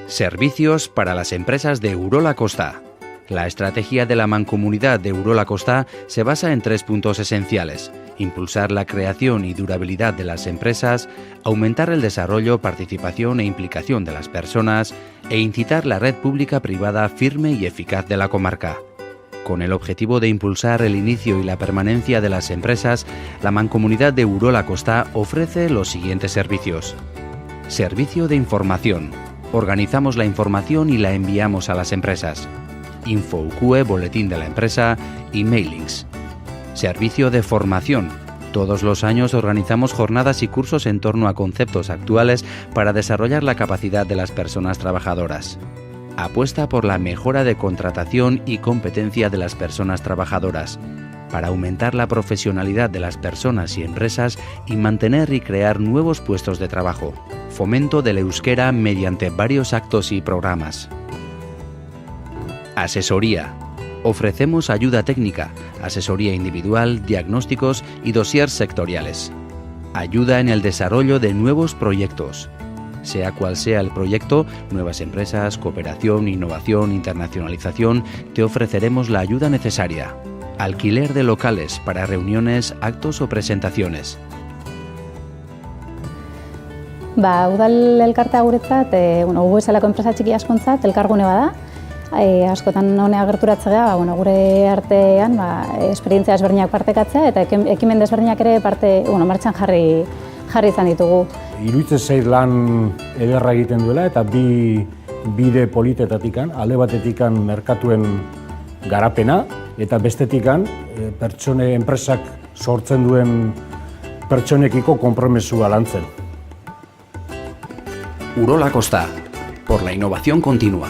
Servicios para las empresas de Urola Kosta. La estrategia de la Mancomunidad de Urola Kosta se basa en 3 puntos esenciales: impulsar la creación y durabilidad de las empresas, aumentar el desarrollo, participación e implicación de las personas e incitar la red pública-privada firme y eficaz de la comarca. Con el objetivo de impulsar el inicio y la permanencia de las empresas, la Mancomunidad de Urola Kosta ofrece los siguientes servicios. Servicio de información. Organizamos la información y la enviamos a las empresas. InfoUQE, boletín de la empresa, y mailings. Servicio de formación. Todos los años organizamos jornadas y cursos en torno a conceptos actuales para desarrollar la capacidad de las personas trabajadoras. Apuesta por la mejora de contratación y competencia de las personas trabajadoras, para aumentar la profesionalidad de las personas y empresas y mantener y crear nuevos puestos de trabajo. Fomento del euskera mediante varios actos y programas. Asesoría. Ofrecemos ayuda técnica, asesoría individual, diagnósticos y dossiers sectoriales. Ayuda en el desarrollo de nuevos proyectos. Sea cual sea el proyecto, nuevas empresas, cooperación, innovación, internacionalización, te ofreceremos la ayuda necesaria. Alquiler de locales para reuniones, actos o presentaciones. Udal elkartea guretzat, gu bezalako enpresa txiki askontzat, elkargune bada. Askotan honea gerturatze gara, gure artean esperientzia ezberdinak partekatzea eta ekimen desberdinak ere martxan jarri izan ditugu. Iruditzen zait lan ederra egiten duela eta bi bide politetatik, alde batetik merkatuen garapena eta bestetik enpresak sortzen duen pertsonekiko konpromesua lantzen. Urola Kosta, por la innovación continua.